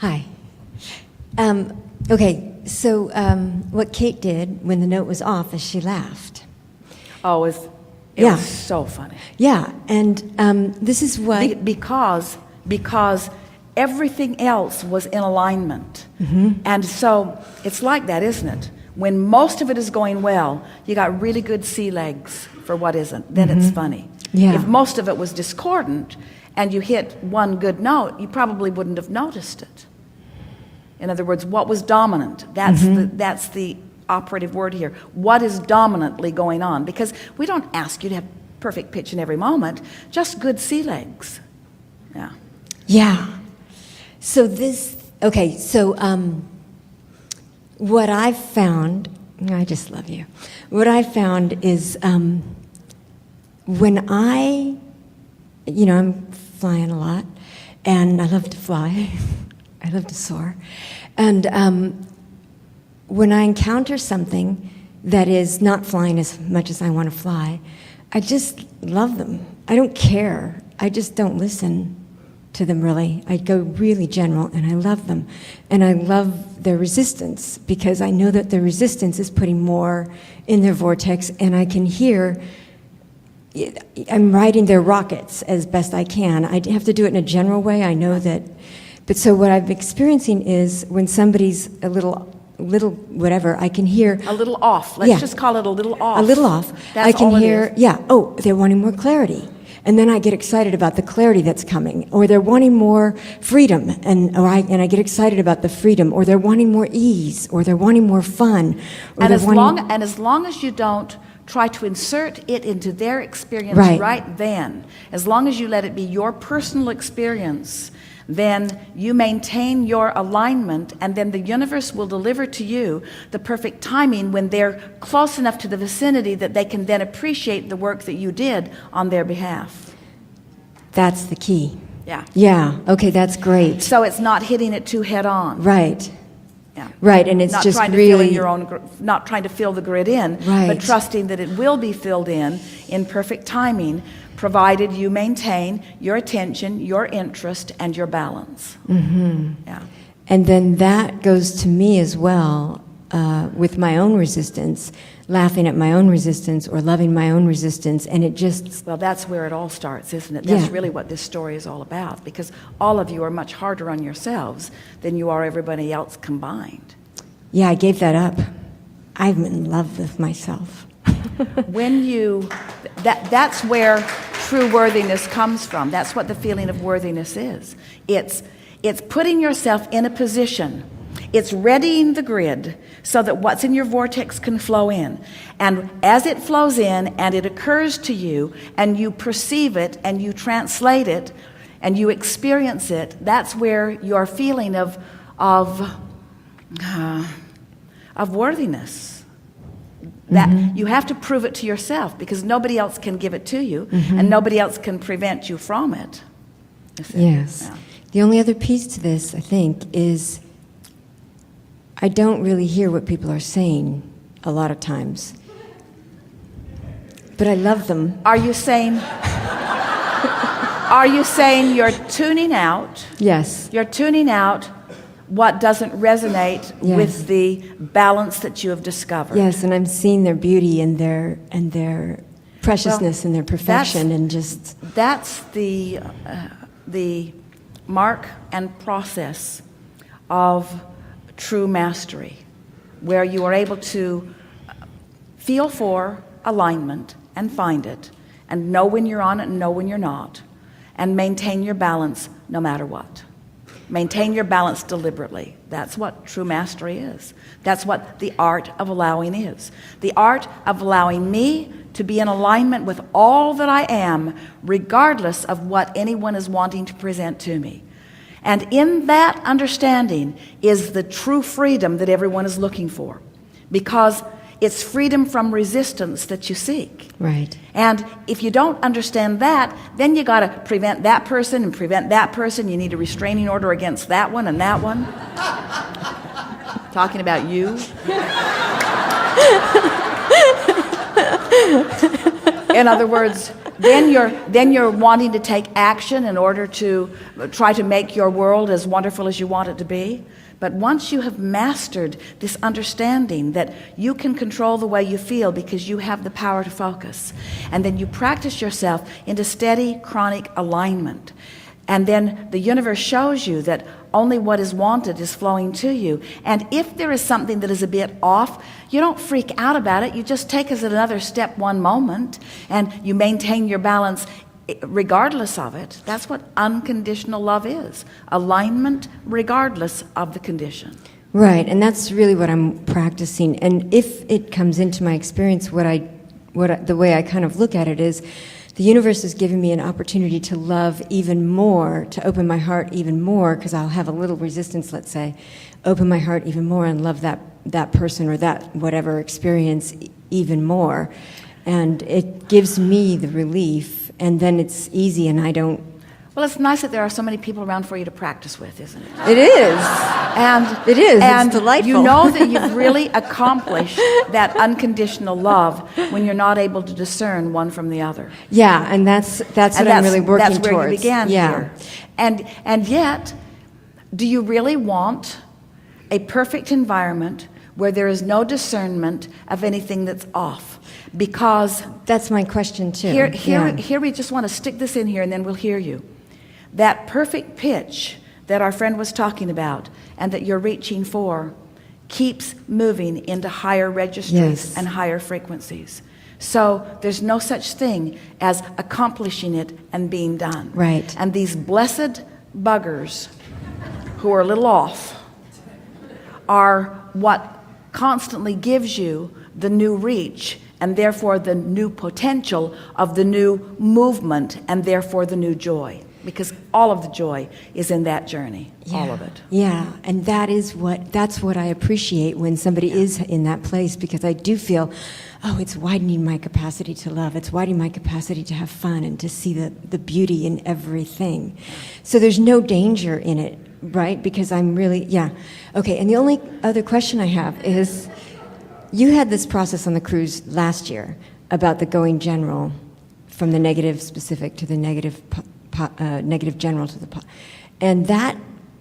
Hi. Okay, so what Kate did when the note was off is she laughed. Oh, it was so funny. Yeah, and this is what... Because everything else was in alignment. Mm-hmm. And so it's like that, isn't it? When most of it is going well, you got really good sea legs for what isn't. Then it's funny. Yeah. If most of it was discordant and you hit one good note, you probably wouldn't have noticed it. In other words, what was dominant? That's the operative word here. What is dominantly going on? Because we don't ask you to have perfect pitch in every moment, just good sea legs. Yeah. Yeah. So what I've found, I just love you. What I found is when I'm flying a lot, and I love to fly. I love to soar. And when I encounter something that is not flying as much as I want to fly, I just love them. I don't care. I just don't listen to them, really. I go really general, and I love them. And I love their resistance, because I know that their resistance is putting more in their vortex, and I can hear... I'm riding their rockets as best I can. I have to do it in a general way. I know that... But so what I'm experiencing is when somebody's a little whatever, I can hear... A little off. Let's just call it a little off. A little off. That's I can all it hear, is. yeah, oh, they're wanting more clarity. And then I get excited about the clarity that's coming. Or they're wanting more freedom, and I get excited about the freedom. Or they're wanting more ease, or they're wanting more fun. Or And as long as you don't try to insert it into their experience right then, as long as you let it be your personal experience, then you maintain your alignment, and then the universe will deliver to you the perfect timing when they're close enough to the vicinity that they can then appreciate the work that you did on their behalf. That's the key. Yeah. Yeah, okay, that's great. So it's not hitting it too head on. Right. Yeah. Right, and it's not just trying to really... not trying to fill the grid in, Right. but trusting that it will be filled in perfect timing, provided you maintain your attention, your interest, and your balance. Mm-hmm. Yeah. And then that goes to me as well, with my own resistance, laughing at my own resistance or loving my own resistance, and it just... Well, that's where it all starts, isn't it? That's Yeah. really what this story is all about, because all of you are much harder on yourselves than you are everybody else combined. Yeah, I gave that up. I'm in love with myself. When you... That's where true worthiness comes from. That's what the feeling of worthiness is. It's putting yourself in a position. It's readying the grid so that what's in your vortex can flow in. And as it flows in and it occurs to you and you perceive it and you translate it and you experience it, that's where your feeling of worthiness. That you have to prove it to yourself, because nobody else can give it to you, and nobody else can prevent you from it. Yes. Yeah. The only other piece to this, I think, is I don't really hear what people are saying a lot of times. But I love them. Are you saying you're tuning out? Yes. You're tuning out what doesn't resonate Yes. with the balance that you have discovered. Yes, and I'm seeing their beauty and their preciousness and their perfection, and just... That's the mark and process of true mastery, where you are able to feel for alignment and find it, and know when you're on it and know when you're not, and maintain your balance no matter what. Maintain your balance deliberately. That's what true mastery is. That's what the art of allowing is. The art of allowing me to be in alignment with all that I am, regardless of what anyone is wanting to present to me. And in that understanding is the true freedom that everyone is looking for, because it's freedom from resistance that you seek. Right. And if you don't understand that, then you got to prevent that person and prevent that person. You need a restraining order against that one and that one. Talking about you. In other words, then you're wanting to take action in order to try to make your world as wonderful as you want it to be. But once you have mastered this understanding that you can control the way you feel because you have the power to focus, and then you practice yourself into steady, chronic alignment, and then the universe shows you that only what is wanted is flowing to you. And if there is something that is a bit off, you don't freak out about it. You just take it another step one moment, and you maintain your balance regardless of it. That's what unconditional love is. Alignment regardless of the condition. Right, and that's really what I'm practicing. And if it comes into my experience, the way I kind of look at it is, the universe is giving me an opportunity to love even more, to open my heart even more, because I'll have a little resistance, let's say, open my heart even more and love that person or that whatever experience even more. And it gives me the relief, and then it's easy, and I don't... Well, it's nice that there are so many people around for you to practice with, isn't it? It is. And it is. And it's delightful. You know that you've really accomplished that unconditional love when you're not able to discern one from the other. Yeah, and that's what I'm really working towards. That's where you began here. And yet, do you really want a perfect environment where there is no discernment of anything that's off? Because that's my question too. Here we just want to stick this in here, and then we'll hear you. That perfect pitch that our friend was talking about and that you're reaching for keeps moving into higher registries and higher frequencies. So there's no such thing as accomplishing it and being done. Right. And these blessed buggers who are a little off are what constantly gives you the new reach, and therefore the new potential of the new movement, and therefore the new joy. Because all of the joy is in that journey, all of it. Yeah, and that's what I appreciate when somebody is in that place, because I do feel, oh, it's widening my capacity to love. It's widening my capacity to have fun and to see the beauty in everything. So there's no danger in it, right? Because I'm really, Okay, and the only other question I have is, you had this process on the cruise last year about the going general, from the negative specific to the negative general to the and that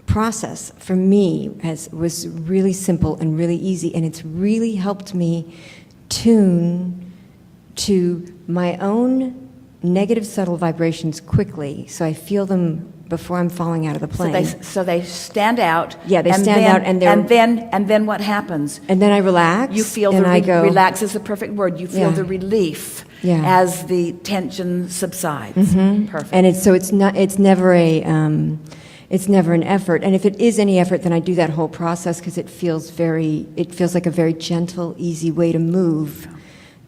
process for me was really simple and really easy, and it's really helped me tune to my own negative subtle vibrations quickly, so I feel them before I'm falling out of the plane. So they stand out. Yeah, they stand out, and then what happens? And then I relax. You feel and I go. Relax is the perfect word. You feel the relief as the tension subsides. Mm-hmm. Perfect. And it's never an effort. And if it is any effort, then I do that whole process because it feels like a very gentle, easy way to move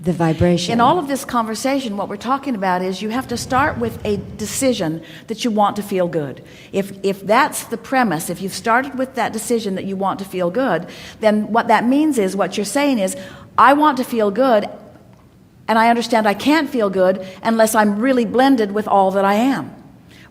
the vibration. In all of this conversation, what we're talking about is you have to start with a decision that you want to feel good. If that's the premise, if you've started with that decision that you want to feel good, then what that means is, what you're saying is, I want to feel good, and I understand I can't feel good unless I'm really blended with all that I am,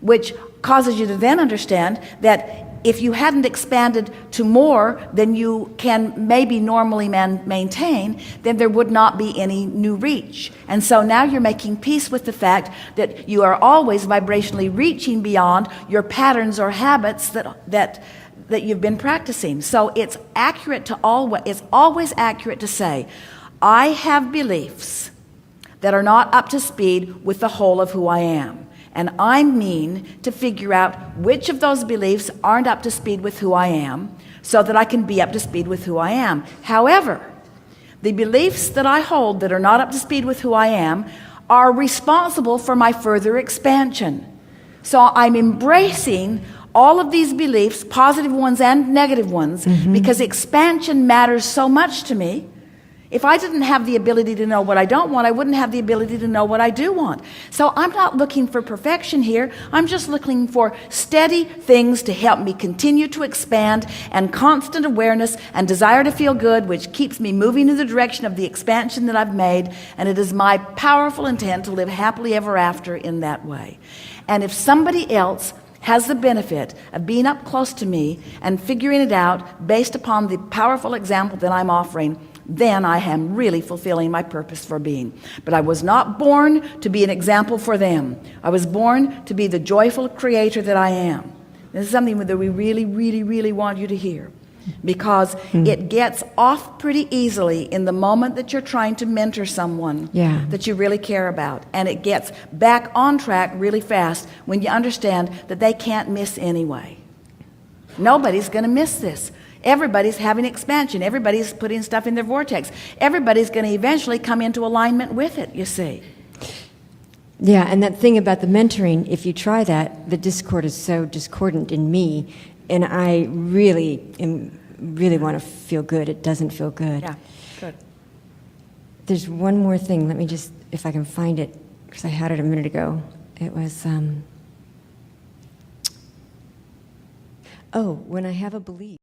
which causes you to then understand that if you hadn't expanded to more than you can maybe normally maintain, then there would not be any new reach. And so now you're making peace with the fact that you are always vibrationally reaching beyond your patterns or habits that you've been practicing. So it's always accurate to say, I have beliefs that are not up to speed with the whole of who I am. And I mean to figure out which of those beliefs aren't up to speed with who I am, so that I can be up to speed with who I am. However, the beliefs that I hold that are not up to speed with who I am are responsible for my further expansion. So I'm embracing all of these beliefs, positive ones and negative ones, because expansion matters so much to me. If I didn't have the ability to know what I don't want, I wouldn't have the ability to know what I do want. So I'm not looking for perfection here. I'm just looking for steady things to help me continue to expand, and constant awareness and desire to feel good, which keeps me moving in the direction of the expansion that I've made. And it is my powerful intent to live happily ever after in that way. And if somebody else has the benefit of being up close to me and figuring it out based upon the powerful example that I'm offering, then I am really fulfilling my purpose for being. But I was not born to be an example for them. I was born to be the joyful creator that I am. This is something that we really, really, really want you to hear, because it gets off pretty easily in the moment that you're trying to mentor someone that you really care about. And it gets back on track really fast when you understand that they can't miss anyway. Nobody's going to miss this. Everybody's having expansion. Everybody's putting stuff in their vortex. Everybody's going to eventually come into alignment with it, you see. Yeah, and that thing about the mentoring, if you try that, the discord is so discordant in me, and I really want to feel good. It doesn't feel good. Yeah, good. There's one more thing. Let me just, if I can find it, because I had it a minute ago. It was, when I have a belief.